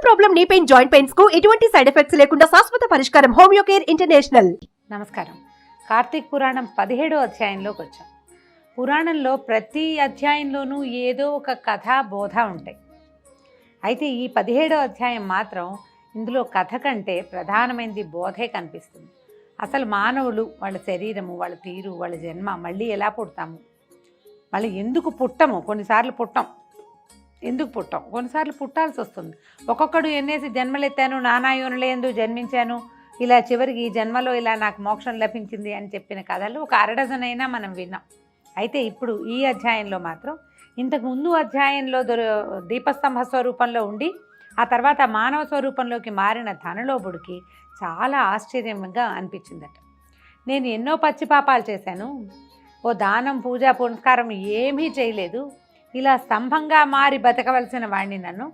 Problem knee pain joint pains కు ఎటువంటి side effects లేకుండా శాశ్వత పరిష్కారం హోమియో కేర్ ఇంటర్నేషనల్. నమస్కారం. కార్తీక పురాణం 17వ అధ్యాయంలోకి వచ్చాం. పురాణంలో ప్రతి అధ్యాయంలోనూ ఏదో ఒక కథ బోధ ఉంటాయి. అయితే ఈ 17వ అధ్యాయం మాత్రం ఇందులో కథ కంటే ప్రధానమైనది బోధే కనిపిస్తుంది. అసలు మానవులు, వాళ్ళ శరీరము, వాళ్ళ తీరు, వాళ్ళ జన్మ, మళ్ళీ ఎలా పుడతాము, మళ్ళీ ఎందుకు పుట్టము, కొన్నిసార్లు పుట్టాం, ఎందుకు పుట్టాం, కొన్నిసార్లు పుట్టాల్సి వస్తుంది. ఒక్కొక్కడు ఎన్నేసి జన్మలెత్తాను, నానాయోనులందు జన్మించాను, ఇలా చివరికి ఈ జన్మలో ఇలా నాకు మోక్షం లభించింది అని చెప్పిన కథలు ఒక అరడజనైనా మనం విన్నాం. అయితే ఇప్పుడు ఈ అధ్యాయంలో మాత్రం ఇంతకు ముందు అధ్యాయంలో దీపస్తంభ స్వరూపంలో ఉండి ఆ తర్వాత మానవ స్వరూపంలోకి మారిన ధనలోపుడికి చాలా ఆశ్చర్యంగా అనిపించిందట. నేను ఎన్నో పచ్చిపాపాలు చేశాను, ఓ దానం, పూజ, పునస్కారం ఏమీ చేయలేదు, ఇలా స్తంభంగా మారి బతకవలసిన వాడిని నన్ను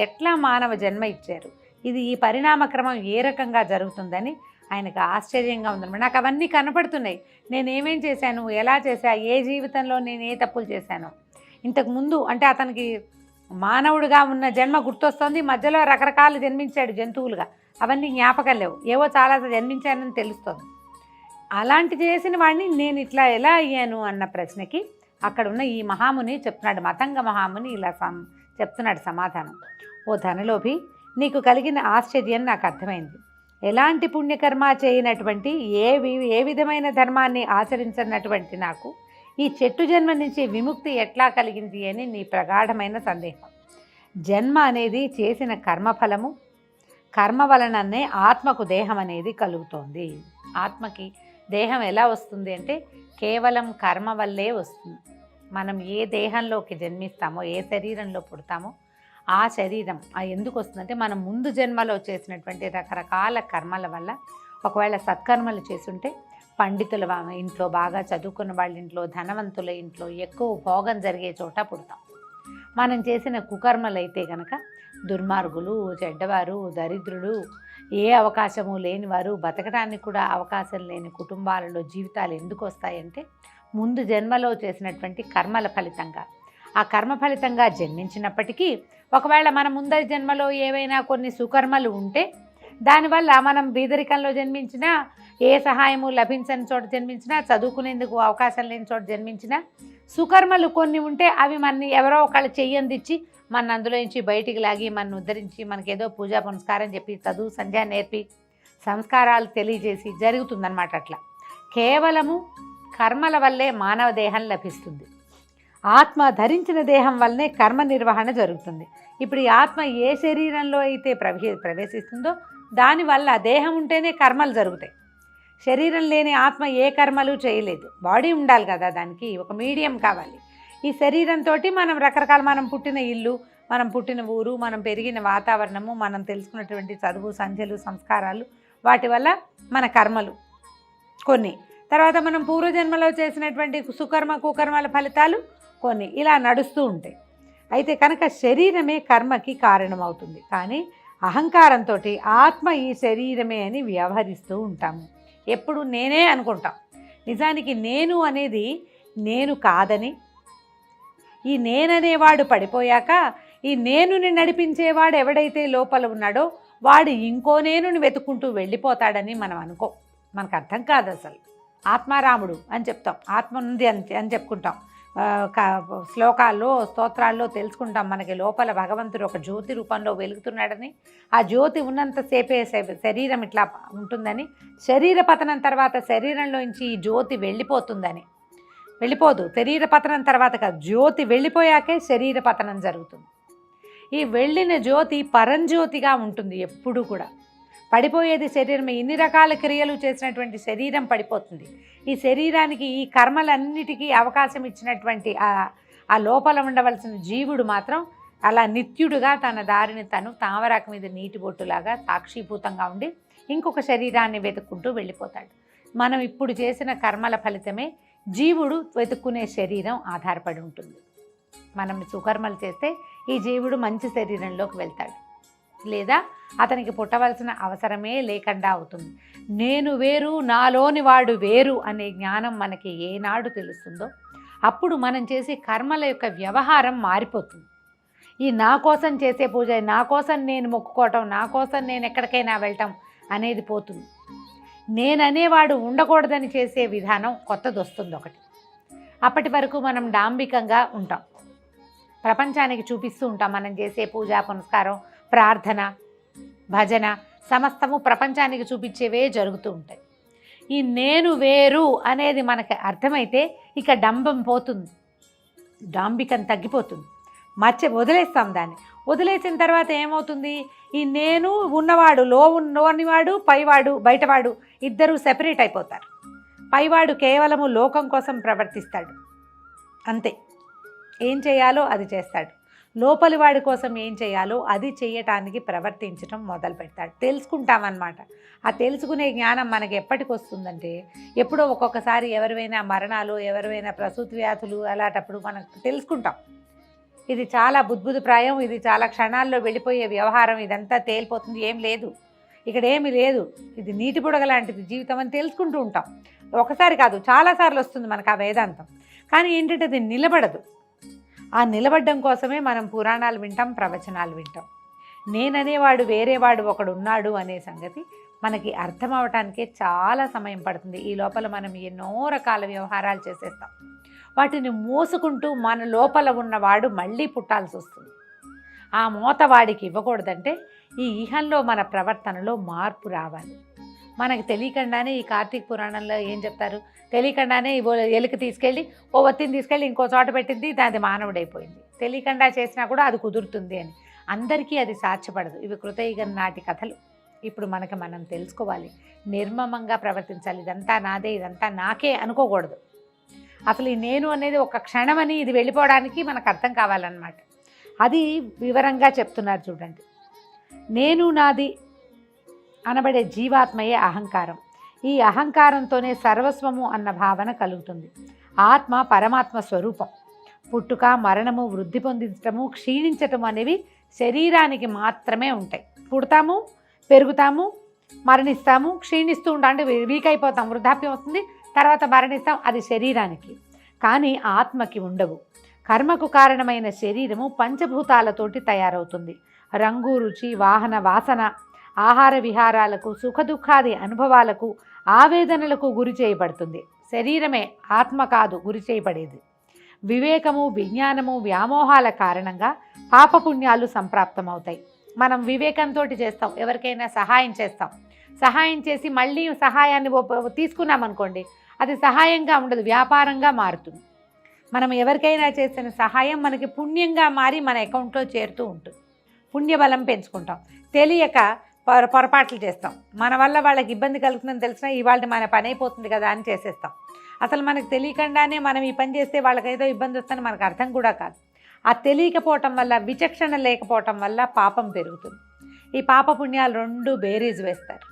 ఎట్లా మానవ జన్మ ఇచ్చారు, ఇది ఈ పరిణామక్రమం ఏ రకంగా జరుగుతుందని ఆయనకు ఆశ్చర్యంగా ఉందన్నమాట. నాకు అవన్నీ కనపడుతున్నాయి. నేనేమేం చేశాను, ఎలా చేశా, ఏ జీవితంలో నేను ఏ తప్పులు చేశాను, ఇంతకుముందు అంటే అతనికి మానవుడిగా ఉన్న జన్మ గుర్తొస్తుంది, మధ్యలో రకరకాలు జన్మించాడు జంతువులుగా, అవన్నీ జ్ఞాపకం లేవు, ఏవో చాలా జన్మించానని తెలుస్తుంది. అలాంటి చేసిన వాడిని నేను ఇట్లా ఎలా అయ్యాను అన్న ప్రశ్నకి అక్కడ ఉన్న ఈ మహాముని చెప్తున్నాడు, మతంగ మహాముని ఇలా చెప్తున్నాడు సమాధానం. ఓ ధనలోభి, నీకు కలిగిన ఆశ్చర్యం నాకు అర్థమైంది. ఎలాంటి పుణ్యకర్మ చేయనటువంటి ఏ విధమైన ధర్మాన్ని ఆచరించినటువంటి నాకు ఈ చెట్టు జన్మ నుంచి విముక్తి ఎట్లా కలిగింది అని నీ ప్రగాఢమైన సందేహం. జన్మ అనేది చేసిన కర్మఫలము, కర్మ వలననే ఆత్మకు దేహం అనేది కలుగుతోంది. ఆత్మకి దేహం ఎలా వస్తుంది అంటే కేవలం కర్మ వల్లే వస్తుంది. మనం ఏ దేహంలోకి జన్మిస్తామో, ఏ శరీరంలో పుడతామో ఆ శరీరం ఎందుకు వస్తుందంటే మనం ముందు జన్మలో చేసినటువంటి రకరకాల కర్మల వల్ల. ఒకవేళ సత్కర్మలు చేసుంటే పండితుల ఇంట్లో, బాగా చదువుకున్న వాళ్ళ ఇంట్లో, ధనవంతుల ఇంట్లో, ఎక్కువ భోగం జరిగే చోట పుడతాం. మనం చేసిన కుకర్మలు అయితే కనుక దుర్మార్గులు, చెడ్డవారు, దరిద్రులు, ఏ అవకాశము లేనివారు, బతకడానికి కూడా అవకాశం లేని కుటుంబాలలో జీవితాలు ఎందుకు వస్తాయంటే ముందు జన్మలో చేసినటువంటి కర్మల ఫలితంగా. ఆ కర్మ ఫలితంగా జన్మించినప్పటికీ ఒకవేళ మన ముందరి జన్మలో ఏవైనా కొన్ని సుకర్మలు ఉంటే దానివల్ల మనం బీదరికంలో జన్మించినా, ఏ సహాయము లభించని చోట జన్మించినా, చదువుకునేందుకు అవకాశం లేని చోట జన్మించినా, సుకర్మలు కొన్ని ఉంటే అవి మనని ఎవరో ఒకళ్ళు చెయ్యందిచ్చి మన అందులో నుంచి బయటికి లాగి మన ఉద్ధరించి మనకేదో పూజా పునస్కారం చెప్పి, చదువు సంధ్య నేర్పి, సంస్కారాలు తెలియజేసి జరుగుతుందన్నమాట. అట్లా కేవలము కర్మల వల్లే మానవ దేహం లభిస్తుంది. ఆత్మ ధరించిన దేహం వల్లనే కర్మ నిర్వహణ జరుగుతుంది. ఇప్పుడు ఈ ఆత్మ ఏ శరీరంలో అయితే ప్రవేశిస్తుందో దానివల్ల దేహం ఉంటేనే కర్మలు జరుగుతాయి. శరీరం లేని ఆత్మ ఏ కర్మలు చేయలేదు. బాడీ ఉండాలి కదా, దానికి ఒక మీడియం కావాలి. ఈ శరీరంతో మనం రకరకాల, మనం పుట్టిన ఇల్లు, మనం పుట్టిన ఊరు, మనం పెరిగిన వాతావరణము, మనం తెలుసుకున్నటువంటి చదువు, సంధ్యలు, సంస్కారాలు, వాటి వల్ల మన కర్మలు కొన్ని, తర్వాత మనం పూర్వజన్మలో చేసినటువంటి సుకర్మ కుకర్మల ఫలితాలు కొన్ని, ఇలా నడుస్తూ ఉంటాయి. అయితే కనుక శరీరమే కర్మకి కారణమవుతుంది. కానీ అహంకారంతో ఆత్మ ఈ శరీరమే అని వ్యవహరిస్తూ ఉంటాము. ఎప్పుడు నేనే అనుకుంటాం. నిజానికి నేను అనేది నేను కాదని, ఈ నేననేవాడు పడిపోయాక ఈ నేనుని నడిపించేవాడు ఎవడైతే లోపల ఉన్నాడో వాడు ఇంకో నేనుని వెతుక్కుంటూ వెళ్ళిపోతాడని మనం అనుకో. మనకు అర్థం కాదు అసలు. ఆత్మారాముడు అని చెప్తాం, ఆత్మ ఉంది అని చెప్పుకుంటాం. శ్లోకాల్లో, స్తోత్రాల్లో తెలుసుకుంటాం మనకి లోపల భగవంతుడు ఒక జ్యోతి రూపంలో వెలుగుతున్నాడని. ఆ జ్యోతి ఉన్నంతసేపే శరీరం ఇట్లా ఉంటుందని, శరీర పతనం తర్వాత శరీరంలోంచి ఈ జ్యోతి వెళ్ళిపోతుందని. వెళ్ళిపోదు, శరీర పతనం తర్వాత కాదు, జ్యోతి వెళ్ళిపోయాకే శరీర పతనం జరుగుతుంది. ఈ వెళ్ళిన జ్యోతి పరంజ్యోతిగా ఉంటుంది ఎప్పుడూ కూడా. పడిపోయేది శరీరమే. ఇన్ని రకాల క్రియలు చేసినటువంటి శరీరం పడిపోతుంది. ఈ శరీరానికి, ఈ కర్మలన్నిటికీ అవకాశం ఇచ్చినటువంటి ఆ లోపల ఉండవలసిన జీవుడు మాత్రం అలా నిత్యుడుగా తన దారిని తను తామరాకు మీద నీటి బొట్టులాగా సాక్షిభూతంగా ఉండి ఇంకొక శరీరాన్ని వెతుక్కుంటూ వెళ్ళిపోతాడు. మనం ఇప్పుడు చేసిన కర్మల ఫలితమే జీవుడు వెతుక్కునే శరీరం ఆధారపడి ఉంటుంది. మనం సుకర్మలు చేస్తే ఈ జీవుడు మంచి శరీరంలోకి వెళ్తాడు, లేదా అతనికి పుట్టవలసిన అవసరమే లేకుండా అవుతుంది. నేను వేరు, నాలోని వాడు వేరు అనే జ్ఞానం మనకి ఏనాడు తెలుస్తుందో అప్పుడు మనం చేసే కర్మల యొక్క వ్యవహారం మారిపోతుంది. ఈ నా కోసం చేసే పూజ, నా కోసం నేను మొక్కుకోవటం, నా కోసం నేను ఎక్కడికైనా వెళ్ళటం అనేది పోతుంది. నేననేవాడు ఉండకూడదని చేసే విధానం కొత్తది వస్తుంది ఒకటి. అప్పటి వరకు మనం డాంబికంగా ఉంటాం, ప్రపంచానికి చూపిస్తూ ఉంటాం. మనం చేసే పూజ పునస్కారం, ప్రార్థన, భజన సమస్తము ప్రపంచానికి చూపించేవే జరుగుతూ ఉంటాయి. ఈ నేను వేరు అనేది మనకి అర్థమైతే ఇక డంబం పోతుంది, డాంబికం తగ్గిపోతుంది, వదిలేస్తాం దాన్ని. వదిలేసిన తర్వాత ఏమవుతుంది, ఈ నేను ఉన్నవాడు, లోనివాడు, పైవాడు, బయటవాడు ఇద్దరూ సెపరేట్ అయిపోతారు. పైవాడు కేవలము లోకం కోసం ప్రవర్తిస్తాడు, అంతే. ఏం చేయాలో అది చేస్తాడు. లోపలి వాడి కోసం ఏం చేయాలో అది చేయటానికి ప్రవర్తించడం మొదలు పెడతాడు. తెలుసుకుంటామన్నమాట. ఆ తెలుసుకునే జ్ఞానం మనకి ఎప్పటికి వస్తుందంటే, ఎప్పుడో ఒక్కొక్కసారి ఎవరివైనా మరణాలు, ఎవరివైనా ప్రసూతి వ్యాధులు అలాంటప్పుడు మనం తెలుసుకుంటాం. ఇది చాలా బుద్భుతప్రాయం, ఇది చాలా క్షణాల్లో వెళ్ళిపోయే వ్యవహారం, ఇదంతా తేలిపోతుంది, ఏం లేదు, ఇక్కడ ఏమీ లేదు, ఇది నీటి బుడగ లాంటిది జీవితం అని తెలుసుకుంటూ ఉంటాం. ఒకసారి కాదు, చాలాసార్లు వస్తుంది మనకు ఆ వేదాంతం. కానీ ఏంటంటే అది నిలబడదు. ఆ నిలబడడం కోసమే మనం పురాణాలు వింటాం, ప్రవచనాలు వింటాం. నేననేవాడు వేరేవాడు ఒకడు ఉన్నాడు అనే సంగతి మనకి అర్థం అవటానికే చాలా సమయం పడుతుంది. ఈ లోపల మనం ఎన్నో రకాల వ్యవహారాలు చేసేస్తాం. వాటిని మోసుకుంటూ మన లోపల ఉన్నవాడు మళ్ళీ పుట్టాల్సి వస్తుంది. ఆ మోత వాడికి ఇవ్వకూడదంటే ఈ ఇహంలో మన ప్రవర్తనలో మార్పు రావాలి. మనకి తెలియకుండానే ఈ కార్తీక పురాణంలో ఏం చెప్తారు, తెలియకుండానే ఎలుక తీసుకెళ్ళి ఓ ఒత్తిని తీసుకెళ్ళి ఇంకో చోట పెట్టింది, దాని మానవుడైపోయింది. తెలియకుండా చేసినా కూడా అది కుదురుతుంది అని. అందరికీ అది సాధ్యపడదు. ఇవి కృతయుగం నాటి కథలు. ఇప్పుడు మనం తెలుసుకోవాలి, నిర్మమంగా ప్రవర్తించాలి. ఇదంతా నాదే, ఇదంతా నాకే అనుకోకూడదు. అసలు ఈ నేను అనేది ఒక క్షణమని ఇది వెళ్ళిపోవడానికి మనకు అర్థం కావాలన్నమాట. అది వివరంగా చెప్తున్నారు చూడండి. నేను నాది అనబడే జీవాత్మయే అహంకారం. ఈ అహంకారంతోనే సర్వస్వము అన్న భావన కలుగుతుంది. ఆత్మ పరమాత్మ స్వరూపం. పుట్టుక, మరణము, వృద్ధి పొందించటము, క్షీణించటము అనేవి శరీరానికి మాత్రమే ఉంటాయి. పుడతాము, పెరుగుతాము, మరణిస్తాము, క్షీణిస్తూ ఉంటాం, అంటే వీక్ అయిపోతాం, వృద్ధాప్యం వస్తుంది, తర్వాత మరణిస్తాం. అది శరీరానికి. కానీ ఆత్మకి ఉండవు. కర్మకు కారణమైన శరీరము పంచభూతాలతోటి తయారవుతుంది. రంగు, రుచి, వాహన, వాసన, ఆహార విహారాలకు, సుఖదుఖాది అనుభవాలకు, ఆవేదనలకు గురి చేయబడుతుంది. శరీరమే, ఆత్మ కాదు గురి చేయబడేది. వివేకము, విజ్ఞానము, వ్యామోహాల కారణంగా పాపపుణ్యాలు సంప్రాప్తమవుతాయి. మనం వివేకంతో చేస్తాం, ఎవరికైనా సహాయం చేస్తాం. సహాయం చేసి మళ్ళీ సహాయాన్ని తీసుకున్నామనుకోండి, అది సహాయంగా ఉండదు, వ్యాపారంగా మారుతుంది. మనం ఎవరికైనా చేసిన సహాయం మనకి పుణ్యంగా మారి మన అకౌంట్లో చేరుతూ ఉంటుంది. పుణ్యబలం పెంచుకుంటాం. తెలియక పొరపాట్లు చేస్తాం. మన వల్ల వాళ్ళకి ఇబ్బంది కలుగుతుందని తెలిసినా ఇవాళ మన పని అయిపోతుంది కదా అని చేసేస్తాం. అసలు మనకు తెలియకుండానే మనం ఈ పని చేస్తే వాళ్ళకి ఏదో ఇబ్బంది వస్తుందని మనకు అర్థం కూడా కాదు. ఆ తెలియకపోవటం వల్ల, విచక్షణ లేకపోవటం వల్ల పాపం పెరుగుతుంది. ఈ పాప పుణ్యాలు రెండు బేరీజ్ వేస్తారు.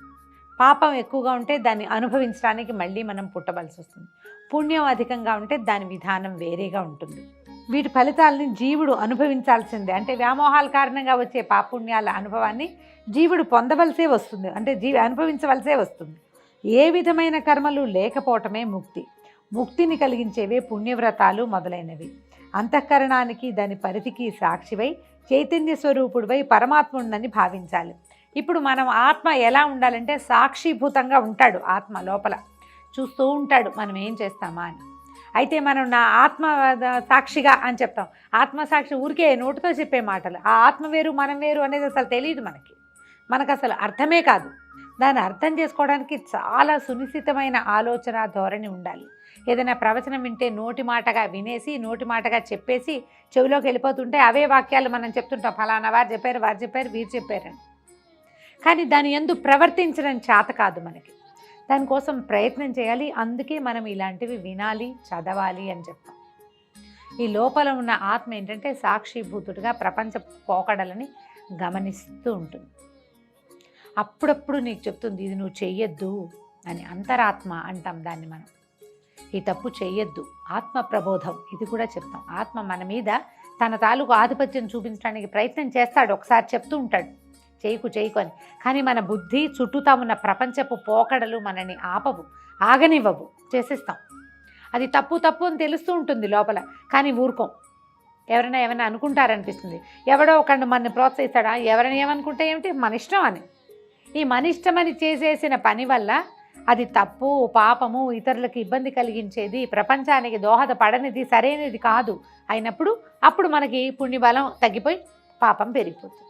పాపం ఎక్కువగా ఉంటే దాన్ని అనుభవించడానికి మళ్ళీ మనం పుట్టవలసి వస్తుంది. పుణ్యం అధికంగా ఉంటే దాని విధానం వేరేగా ఉంటుంది. వీటి ఫలితాలని జీవుడు అనుభవించాల్సిందే. అంటే వ్యామోహాల కారణంగా వచ్చే పాపుణ్యాల అనుభవాన్ని జీవుడు పొందవలసే వస్తుంది, అంటే అనుభవించవలసే వస్తుంది. ఏ విధమైన కర్మలు లేకపోవటమే ముక్తి. ముక్తిని కలిగించేవే పుణ్యవ్రతాలు మొదలైనవి. అంతఃకరణానికి, దాని పరిధికి సాక్షివై చైతన్య స్వరూపుడివై పరమాత్ముడిని భావించాలి. ఇప్పుడు మనం ఆత్మ ఎలా ఉండాలంటే సాక్షిభూతంగా ఉంటాడు. ఆత్మ లోపల చూస్తూ ఉంటాడు మనం ఏం చేస్తామా అని. అయితే మనం నా ఆత్మ సాక్షిగా అని చెప్తాం. ఆత్మసాక్షి ఊరికే నోటితో చెప్పే మాటలు. ఆ ఆత్మ వేరు, మనం వేరు అనేది అసలు తెలియదు మనకు అసలు అర్థమే కాదు. దాన్ని అర్థం చేసుకోవడానికి చాలా సునిశ్చితమైన ఆలోచన ధోరణి ఉండాలి. ఏదైనా ప్రవచనం వింటే నోటి మాటగా వినేసి, నోటి మాటగా చెప్పేసి చెవిలోకి వెళ్ళిపోతుంటే అవే వాక్యాలు మనం చెప్తుంటాం. ఫలానా వారు చెప్పారు, వారు చెప్పారు, వీరు చెప్పారని. కానీ దాని యందు ప్రవర్తించడం చేత కాదు మనకి. దానికోసం ప్రయత్నం చేయాలి. అందుకే మనం ఇలాంటివి వినాలి, చదవాలి అని చెప్తాం. ఈ లోపల ఉన్న ఆత్మ ఏంటంటే సాక్షిభూతుడిగా ప్రపంచ పోకడలని గమనిస్తూ ఉంటుంది. అప్పుడప్పుడు నీకు చెప్తుంది, ఇది నువ్వు చెయ్యొద్దు అని. అంతరాత్మ అంటాం దాన్ని మనం. ఈ తప్పు చెయ్యొద్దు, ఆత్మ ప్రబోధం ఇది కూడా చెప్తాం. ఆత్మ మన మీద తన తాలూకు ఆధిపత్యం చూపించడానికి ప్రయత్నం చేస్తాడు, ఒకసారి చెప్తూ ఉంటాడు చేయకు అని. కానీ మన బుద్ధి, చుట్టూతా ఉన్న ప్రపంచపు పోకడలు మనని ఆపవు, ఆగనివ్వవు, చేసేస్తాం. అది తప్పు అని తెలుస్తూ ఉంటుంది లోపల, కానీ ఊరుకోం. ఎవరైనా ఏమైనా అనుకుంటారనిపిస్తుంది. ఎవడో ఒకడు మనని ప్రోత్సహిస్తాడా, ఎవరైనా ఏమనుకుంటే ఏమిటి, మన ఇష్టం అని. ఈ మన ఇష్టమని చేసేసిన పని వల్ల అది తప్పు, పాపము, ఇతరులకు ఇబ్బంది కలిగించేది, ప్రపంచానికి దోహదపడనిది, సరైనది కాదు అయినప్పుడు అప్పుడు మనకి పుణ్యబలం తగ్గిపోయి పాపం పెరిగిపోతుంది.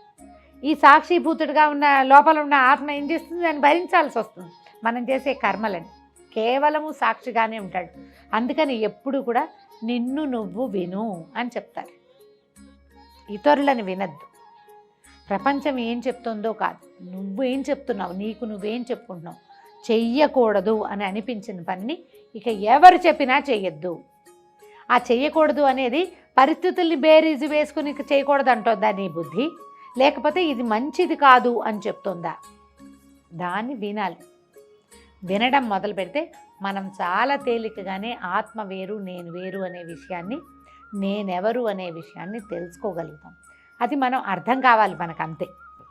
ఈ సాక్షిభూతుడిగా ఉన్న లోపల ఉన్న ఆత్మ ఏం చేస్తుంది, దాన్ని భరించాల్సి వస్తుంది మనం చేసే కర్మలని. కేవలము సాక్షిగానే ఉంటాడు. అందుకని ఎప్పుడు కూడా నిన్ను నువ్వు విను అని చెప్తారు. ఇతరులని వినద్దు. ప్రపంచం ఏం చెప్తుందో కాదు, నువ్వేం చెప్తున్నావు, నీకు నువ్వేం చెప్పుకుంటున్నావు. చెయ్యకూడదు అని అనిపించిన పనిని ఇక ఎవరు చెప్పినా చెయ్యొద్దు. ఆ చెయ్యకూడదు అనేది పరిస్థితుల్ని బేరీజు వేసుకుని చేయకూడదు అంటుందా నీ బుద్ధి, లేకపోతే ఇది మంచిది కాదు అని చెప్తుందా? దాన్ని వినాలి. వినడం మొదలు పెడితే మనం చాలా తేలికగానే ఆత్మ వేరు, నేను వేరు అనే విషయాన్ని, నేనెవరు అనే విషయాన్ని తెలుసుకోగలుగుతాం. అది మనం అర్థం కావాలి మనకంతే.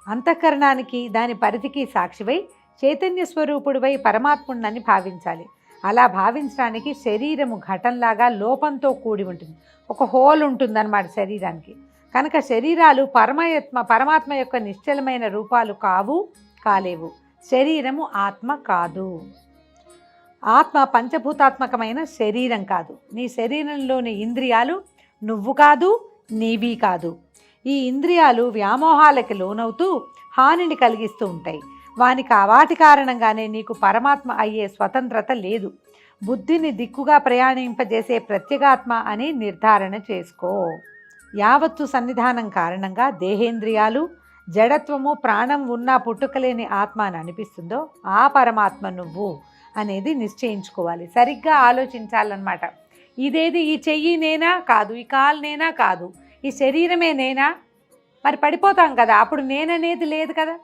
అంతఃకరణానికి దాని పరిధికి సాక్షివై చైతన్య స్వరూపుడివై పరమాత్ముడిని భావించాలి. అలా భావించడానికి శరీరము ఘటంలాగా లోపంతో కూడి ఉంటుంది. ఒక హోల్ ఉంటుందన్నమాట శరీరానికి. కనుక శరీరాలు పరమాత్మ యొక్క నిశ్చలమైన రూపాలు కాలేవు. శరీరము ఆత్మ కాదు. ఆత్మ పంచభూతాత్మకమైన శరీరం కాదు. నీ శరీరంలోని ఇంద్రియాలు నువ్వు కాదు, నీవి కాదు. ఈ ఇంద్రియాలు వ్యామోహాలకి లోనవుతూ హానిని కలిగిస్తూ ఉంటాయి. వాటి కారణంగానే నీకు పరమాత్మ అయ్యే స్వతంత్రత లేదు. బుద్ధిని దిక్కుగా ప్రయాణింపజేసే ప్రత్యేగాత్మ అని నిర్ధారణ చేసుకో. యావత్తు సన్నిధానం కారణంగా దేహేంద్రియాలు, జడత్వము, ప్రాణం ఉన్నా పుట్టుకలేని ఆత్మ అని అనిపిస్తుందో ఆ పరమాత్మ నువ్వు అనేది నిశ్చయించుకోవాలి. సరిగ్గా ఆలోచించాలన్నమాట. ఇదేది, ఈ చెయ్యి నేనా కాదు, ఈ కాలు నేనా కాదు, ఈ శరీరమే నేనా? మరి పడిపోతాం కదా, అప్పుడు నేననేది లేదు కదా.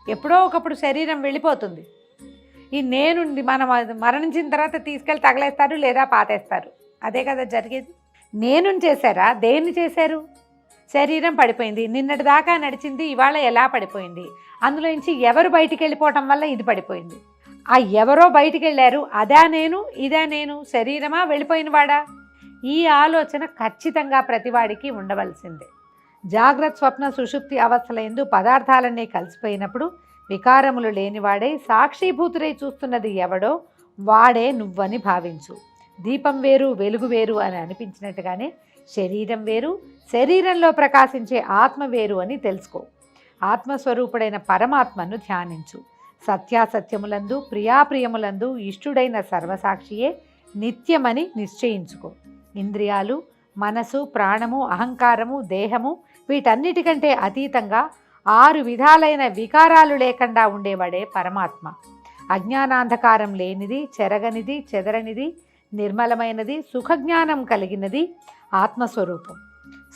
ఎప్పుడో ఒకప్పుడు శరీరం వెళ్ళిపోతుంది. ఈ నేనుండి మనం మరణించిన తర్వాత తీసుకెళ్ళి తగలేస్తారు లేదా పాతేస్తారు. అదే కదా జరిగేది. నేను చేశారా? దేన్ని చేశారు? శరీరం పడిపోయింది. నిన్నటి దాకా నడిచింది ఇవాళ ఎలా పడిపోయింది? అందులో నుంచి ఎవరు బయటికి వెళ్ళిపోవటం వల్ల ఇది పడిపోయింది. ఆ ఎవరో బయటికి వెళ్ళారు, అదా నేను, ఇదా నేను, శరీరమా వెళ్ళిపోయిన వాడా? ఈ ఆలోచన ఖచ్చితంగా ప్రతివాడికి ఉండవలసిందే. జాగ్రత్త, స్వప్న, సుషుప్తి అవస్థలందు పదార్థాలన్నీ కలిసిపోయినప్పుడు వికారములు లేనివాడై సాక్షిభూతుడై చూస్తున్నది ఎవడో వాడే నువ్వని భావించు. దీపం వేరు, వెలుగు వేరు అని అనిపించినట్టుగానే శరీరం వేరు, శరీరంలో ప్రకాశించే ఆత్మ వేరు అని తెలుసుకో. ఆత్మస్వరూపుడైన పరమాత్మను ధ్యానించు. సత్యాసత్యములందు, ప్రియాప్రియములందు ఇష్టుడైన సర్వసాక్షియే నిత్యమని నిశ్చయించుకో. ఇంద్రియాలు, మనసు, ప్రాణము, అహంకారము, దేహము వీటన్నిటికంటే అతీతంగా 6 విధాలైన వికారాలు లేకుండా ఉండేవాడే పరమాత్మ. అజ్ఞానాంధకారం లేనిది, చెరగనిది, చెదరనిది, నిర్మలమైనది, సుఖజ్ఞానం కలిగినది ఆత్మస్వరూపం.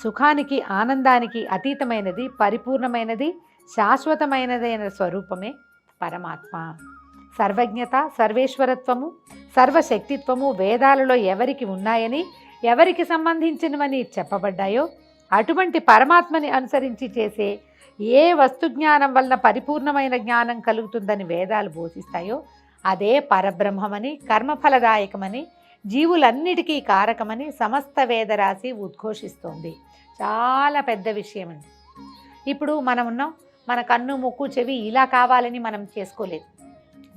సుఖానికి, ఆనందానికి అతీతమైనది, పరిపూర్ణమైనది, శాశ్వతమైనదైన స్వరూపమే పరమాత్మ. సర్వజ్ఞత, సర్వేశ్వరత్వము, సర్వశక్తిత్వము వేదాలలో ఎవరికి ఉన్నాయని, ఎవరికి సంబంధించినవని చెప్పబడ్డాయో అటువంటి పరమాత్మని అనుసరించి చేసే ఏ వస్తుజ్ఞానం వలన పరిపూర్ణమైన జ్ఞానం కలుగుతుందని వేదాలు బోధిస్తాయో అదే పరబ్రహ్మమని, కర్మఫలదాయకమని, జీవులన్నిటికీ కారకమని సమస్త వేదరాశి ఉద్ఘోషిస్తోంది. చాలా పెద్ద విషయం అండి. ఇప్పుడు మనం ఉన్నాం, మన కన్ను, ముక్కు, చెవి ఇలా కావాలని మనం చేసుకోలేదు.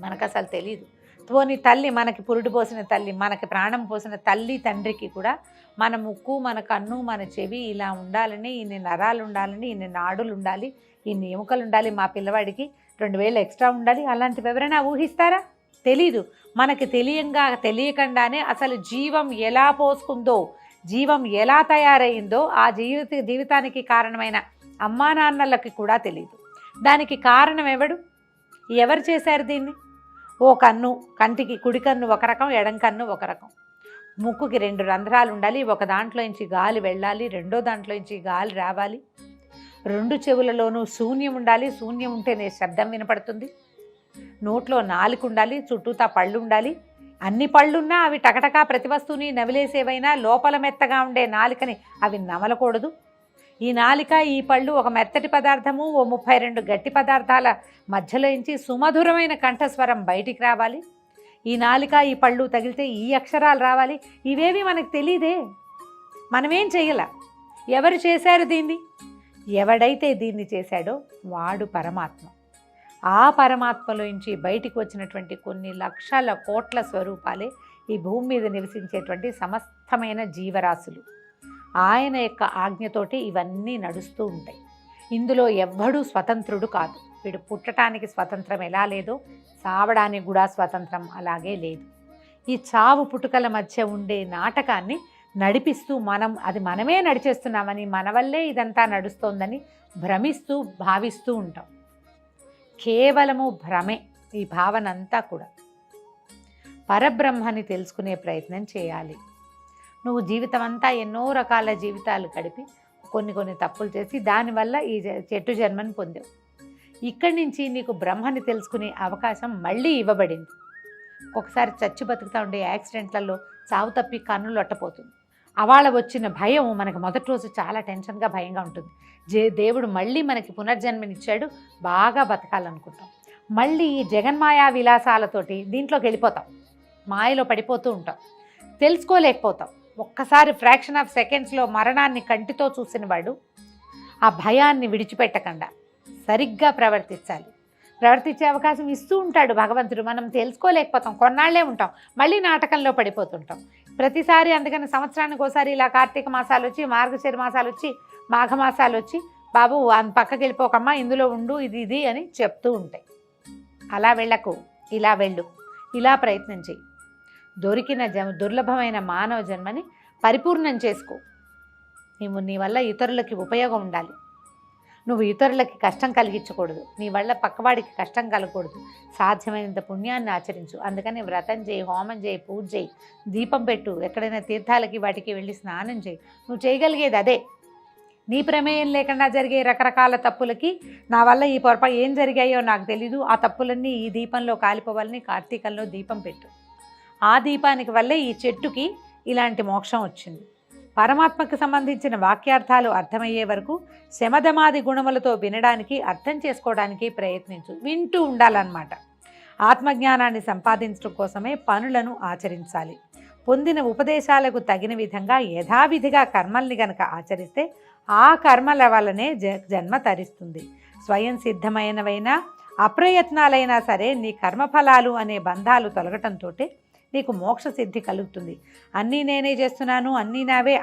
మనకు అసలు తెలియదు. పోని తల్లి, మనకి పురుడు పోసిన తల్లి, మనకి ప్రాణం పోసిన తల్లి తండ్రికి కూడా మన ముక్కు, మన కన్ను, మన చెవి ఇలా ఉండాలని, ఇన్ని నరాలు ఉండాలని, ఇన్ని నాడులు ఉండాలి, ఇన్ని ఎముకలు ఉండాలి, మా పిల్లవాడికి 2000 ఎక్స్ట్రా ఉండాలి, అలాంటివి ఎవరైనా ఊహిస్తారా? తెలీదు. మనకి తెలియకుండానే అసలు జీవం ఎలా పోసుకుందో, జీవం ఎలా తయారైందో ఆ జీవితానికి కారణమైన అమ్మా నాన్నలకి కూడా తెలియదు. దానికి కారణం ఎవరు చేశారు దీన్ని? ఓ కన్ను, కంటికి కుడి కన్ను ఒక రకం, ఎడం కన్ను ఒక రకం. ముక్కుకి 2 రంధ్రాలు ఉండాలి, ఒక దాంట్లోంచి గాలి వెళ్ళాలి, రెండో దాంట్లోంచి గాలి రావాలి. 2 చెవులలోనూ శూన్యం ఉండాలి, శూన్యం ఉంటేనే శబ్దం వినపడుతుంది. నోట్లో నాలుక ఉండాలి, చుట్టూతా పళ్ళు ఉండాలి. అన్ని పళ్ళున్నా అవి టకటకా ప్రతి వస్తువుని నవిలేసేవైనా లోపల మెత్తగా ఉండే నాలుకని అవి నమలకూడదు. ఈ నాలిక, ఈ పళ్ళు ఒక మెత్తటి పదార్థము, ఓ 32 గట్టి పదార్థాల మధ్యలోంచి సుమధురమైన కంఠస్వరం బయటికి రావాలి. ఈ నాలిక, ఈ పళ్ళు తగిలితే ఈ అక్షరాలు రావాలి. ఇవేవి మనకు తెలియదే, మనమేం చెయ్యాల. ఎవరు చేశారు దీన్ని? ఎవడైతే దీన్ని చేశాడో వాడు పరమాత్మ. ఆ పరమాత్మలోంచి బయటికి వచ్చినటువంటి కొన్ని లక్షల కోట్ల స్వరూపాలే ఈ భూమి మీద నివసించేటువంటి సమస్తమైన జీవరాశులు. ఆయన యొక్క ఆజ్ఞతోటి ఇవన్నీ నడుస్తూ ఉంటాయి. ఇందులో ఎవ్వడూ స్వతంత్రుడు కాదు. వీడు పుట్టడానికి స్వతంత్రం ఎలా లేదో చావడానికి కూడా స్వతంత్రం అలాగే లేదు. ఈ చావు పుట్టుకల మధ్య ఉండే నాటకాన్ని నడిపిస్తూ అది మనమే నడిచేస్తున్నామని, మన వల్లే ఇదంతా నడుస్తోందని భ్రమిస్తూ భావిస్తూ ఉంటాం. కేవలము భ్రమే ఈ భావన అంతా కూడా. పరబ్రహ్మని తెలుసుకునే ప్రయత్నం చేయాలి. నువ్వు జీవితం అంతా ఎన్నో రకాల జీవితాలు గడిపి కొన్ని తప్పులు చేసి దానివల్ల ఈ చెట్టు జన్మని పొందావు. ఇక్కడి నుంచి నీకు బ్రహ్మని తెలుసుకునే అవకాశం మళ్ళీ ఇవ్వబడింది. ఒకసారి చచ్చి బతుకుతూ ఉండే యాక్సిడెంట్లలో చావు తప్పి కన్నులు అట్టపోతుంది. అవాళ వచ్చిన భయం మనకు మొదటి రోజు చాలా టెన్షన్గా భయంగా ఉంటుంది. దేవుడు మళ్ళీ మనకి పునర్జన్మనిచ్చాడు, బాగా బతకాలనుకుంటాం. మళ్ళీ ఈ జగన్మాయా విలాసాలతోటి దీంట్లోకి వెళ్ళిపోతాం, మాయలో పడిపోతూ ఉంటాం, తెలుసుకోలేకపోతాం. ఒక్కసారి ఫ్రాక్షన్ ఆఫ్ సెకండ్స్లో మరణాన్ని కంటితో చూసిన వాడు ఆ భయాన్ని విడిచిపెట్టకుండా సరిగ్గా ప్రవర్తించే అవకాశం ఇస్తూ ఉంటాడు భగవంతుడు. మనం తెలుసుకోలేకపోతాం, కొన్నాళ్లే ఉంటాం, మళ్ళీ నాటకంలో పడిపోతుంటాం ప్రతిసారి. అందుకని సంవత్సరానికి ఒకసారి ఇలా కార్తీక మాసాలు వచ్చి, మార్గశిర మాసాలు వచ్చి, మాఘమాసాలు వచ్చి, బాబు పక్కకి వెళ్ళిపోకమ్మా, ఇందులో ఉండు, ఇది అని చెప్తూ ఉంటాయి. అలా వెళ్ళకు, ఇలా వెళ్ళు, ఇలా ప్రయత్నం చేయి. దొరికిన దుర్లభమైన మానవ జన్మని పరిపూర్ణం చేసుకో. నీ వల్ల ఇతరులకి ఉపయోగం ఉండాలి. నువ్వు ఇతరులకి కష్టం కలిగించకూడదు, నీ వల్ల పక్కవాడికి కష్టం కలగకూడదు. సాధ్యమైనంత పుణ్యాన్ని ఆచరించు. అందుకని వ్రతం చేయి, హోమం చేయి, పూజ చేయి, దీపం పెట్టు, ఎక్కడైనా తీర్థాలకి వాటికి వెళ్ళి స్నానం చేయి. నువ్వు చేయగలిగేది అదే. నీ ప్రమేయం లేకుండా జరిగే రకరకాల తప్పులకి నా వల్ల ఈ పొరపాటు ఏం జరిగాయో నాకు తెలీదు, ఆ తప్పులన్నీ ఈ దీపంలో కాలిపోవాలని కార్తీకంలో దీపం పెట్టు. ఆ దీపానికి వల్లే ఈ చెట్టుకి ఇలాంటి మోక్షం వచ్చింది. పరమాత్మకు సంబంధించిన వాక్యార్థాలు అర్థమయ్యే వరకు శమధమాది గుణములతో వినడానికి, అర్థం చేసుకోవడానికి ప్రయత్నించు. వింటూ ఉండాలన్నమాట. ఆత్మజ్ఞానాన్ని సంపాదించడం కోసమే పనులను ఆచరించాలి. పొందిన ఉపదేశాలకు తగిన విధంగా యథావిధిగా కర్మల్ని గనక ఆచరిస్తే ఆ కర్మల వల్లనే జన్మ తరిస్తుంది. స్వయం సిద్ధమైనవైనా అప్రయత్నాలైనా సరే నీ కర్మఫలాలు అనే బంధాలు తొలగటంతో నీకు మోక్ష సిద్ధి కలుగుతుంది. అన్నీ నేనే చేస్తున్నాను, అన్నీ నావే,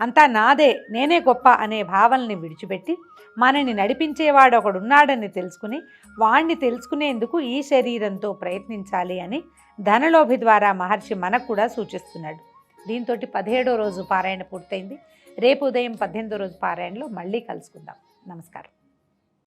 అంతా నాదే, నేనే గొప్ప అనే భావనని విడిచిపెట్టి మనని నడిపించేవాడు ఒకడున్నాడని తెలుసుకుని వాణ్ణి తెలుసుకునేందుకు ఈ శరీరంతో ప్రయత్నించాలి అని ధనలోభి ద్వారా మహర్షి మనకు కూడా సూచిస్తున్నాడు. దీంతో 17వ రోజు పారాయణ పూర్తయింది. రేపు ఉదయం 18వ రోజు పారాయణలో మళ్ళీ కలుసుకుందాం. నమస్కారం.